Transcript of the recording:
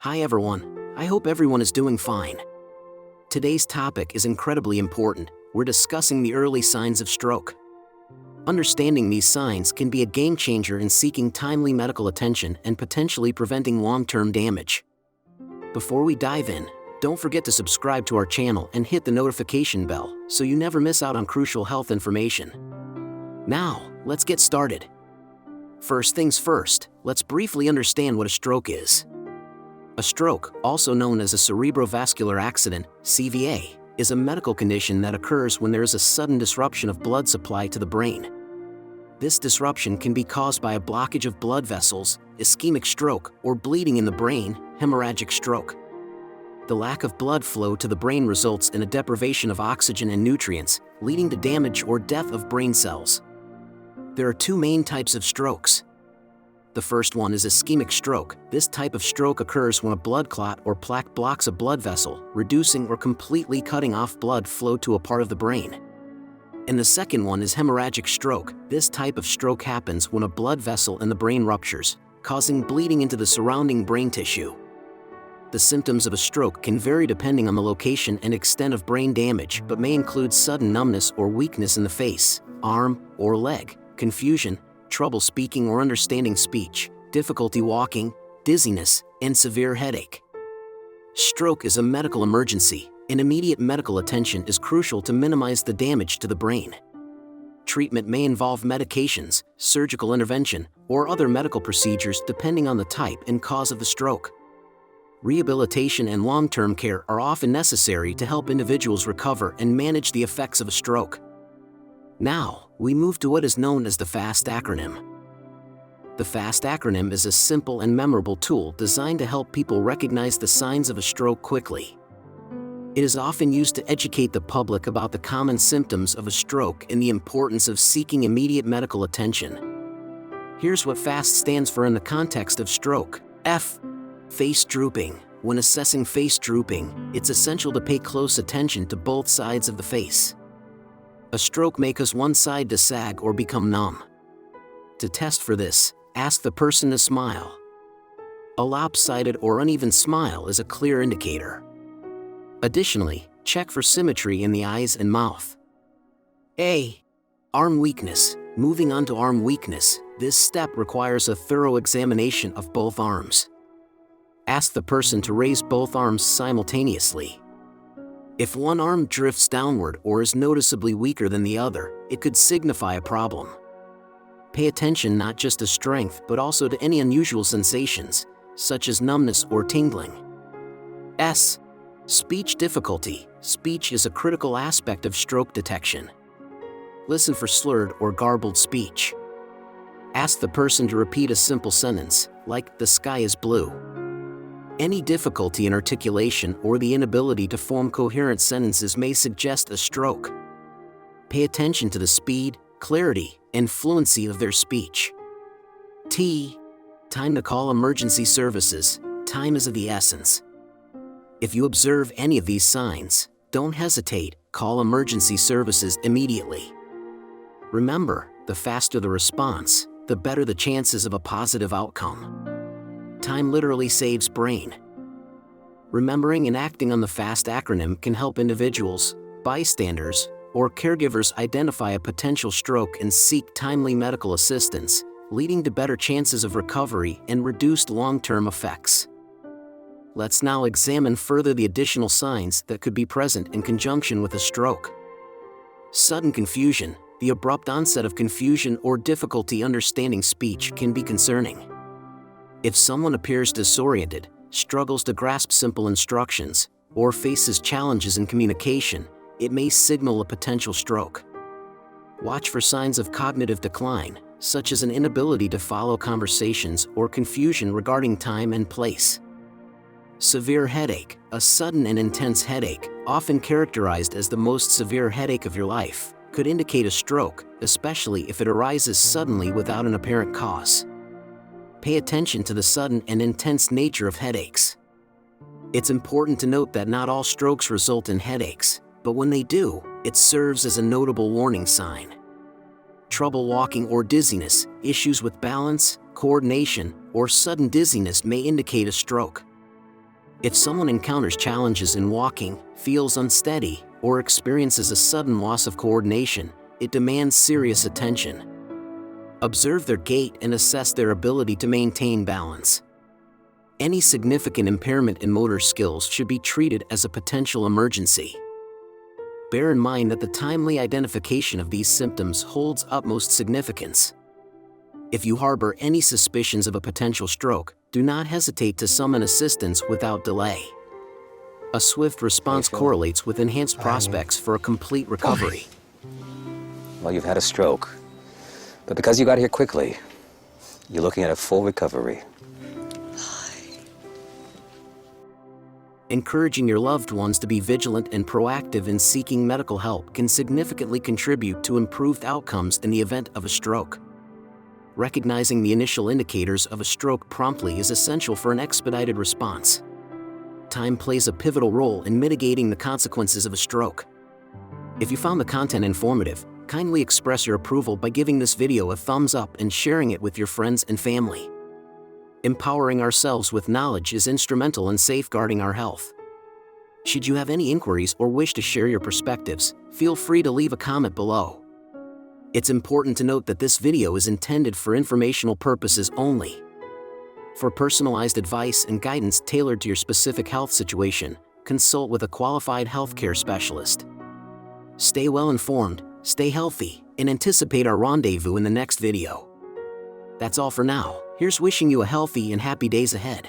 Hi everyone, I hope everyone is doing fine. Today's topic is incredibly important. We're discussing the early signs of stroke. Understanding these signs can be a game changer in seeking timely medical attention and potentially preventing long-term damage. Before we dive in, don't forget to subscribe to our channel and hit the notification bell so you never miss out on crucial health information. Now, let's get started. First things first, let's briefly understand what a stroke is. A stroke, also known as a cerebrovascular accident, CVA, is a medical condition that occurs when there is a sudden disruption of blood supply to the brain. This disruption can be caused by a blockage of blood vessels, ischemic stroke, or bleeding in the brain, hemorrhagic stroke. The lack of blood flow to the brain results in a deprivation of oxygen and nutrients, leading to damage or death of brain cells. There are two main types of strokes. The first one is ischemic stroke. This type of stroke occurs when a blood clot or plaque blocks a blood vessel, reducing or completely cutting off blood flow to a part of the brain. And the second one is hemorrhagic stroke. This type of stroke happens when a blood vessel in the brain ruptures, causing bleeding into the surrounding brain tissue. The symptoms of a stroke can vary depending on the location and extent of brain damage, but may include sudden numbness or weakness in the face, arm, or leg, confusion, trouble speaking or understanding speech, difficulty walking, dizziness, and severe headache. Stroke is a medical emergency, and immediate medical attention is crucial to minimize the damage to the brain. Treatment may involve medications, surgical intervention, or other medical procedures depending on the type and cause of the stroke. Rehabilitation and long-term care are often necessary to help individuals recover and manage the effects of a stroke. Now, we move to what is known as the FAST Acronym. The FAST Acronym is a simple and memorable tool designed to help people recognize the signs of a stroke quickly. It is often used to educate the public about the common symptoms of a stroke and the importance of seeking immediate medical attention. Here's what FAST stands for in the context of stroke. F. Face drooping. When assessing face drooping, it's essential to pay close attention to both sides of the face. A stroke may cause one side to sag or become numb. To test for this, ask the person to smile. A lopsided or uneven smile is a clear indicator. Additionally, check for symmetry in the eyes and mouth. A. Arm weakness. Moving on to arm weakness, this step requires a thorough examination of both arms. Ask the person to raise both arms simultaneously. If one arm drifts downward or is noticeably weaker than the other, it could signify a problem. Pay attention not just to strength but also to any unusual sensations, such as numbness or tingling. S. Speech difficulty. Speech is a critical aspect of stroke detection. Listen for slurred or garbled speech. Ask the person to repeat a simple sentence, like "the sky is blue." Any difficulty in articulation or the inability to form coherent sentences may suggest a stroke. Pay attention to the speed, clarity, and fluency of their speech. T. Time to call emergency services. Time is of the essence. If you observe any of these signs, don't hesitate, call emergency services immediately. Remember, the faster the response, the better the chances of a positive outcome. Time literally saves brain. Remembering and acting on the FAST acronym can help individuals, bystanders, or caregivers identify a potential stroke and seek timely medical assistance, leading to better chances of recovery and reduced long-term effects. Let's now examine further the additional signs that could be present in conjunction with a stroke. Sudden confusion. The abrupt onset of confusion or difficulty understanding speech can be concerning. If someone appears disoriented, struggles to grasp simple instructions, or faces challenges in communication, it may signal a potential stroke. Watch for signs of cognitive decline, such as an inability to follow conversations or confusion regarding time and place. Severe headache. A sudden and intense headache, often characterized as the most severe headache of your life, could indicate a stroke, especially if it arises suddenly without an apparent cause. Pay attention to the sudden and intense nature of headaches. It's important to note that not all strokes result in headaches, but when they do, it serves as a notable warning sign. Trouble walking or dizziness, issues with balance, coordination, or sudden dizziness may indicate a stroke. If someone encounters challenges in walking, feels unsteady, or experiences a sudden loss of coordination, it demands serious attention. Observe their gait and assess their ability to maintain balance. Any significant impairment in motor skills should be treated as a potential emergency. Bear in mind that the timely identification of these symptoms holds utmost significance. If you harbor any suspicions of a potential stroke, do not hesitate to summon assistance without delay. A swift response correlates with enhanced prospects for a complete recovery. Well, you've had a stroke, but because you got here quickly, you're looking at a full recovery. Encouraging your loved ones to be vigilant and proactive in seeking medical help can significantly contribute to improved outcomes in the event of a stroke. Recognizing the initial indicators of a stroke promptly is essential for an expedited response. Time plays a pivotal role in mitigating the consequences of a stroke. If you found the content informative, kindly express your approval by giving this video a thumbs up and sharing it with your friends and family. Empowering ourselves with knowledge is instrumental in safeguarding our health. Should you have any inquiries or wish to share your perspectives, feel free to leave a comment below. It's important to note that this video is intended for informational purposes only. For personalized advice and guidance tailored to your specific health situation, consult with a qualified healthcare specialist. Stay well informed, stay healthy, and anticipate our rendezvous in the next video. That's all for now. Here's wishing you a healthy and happy days ahead.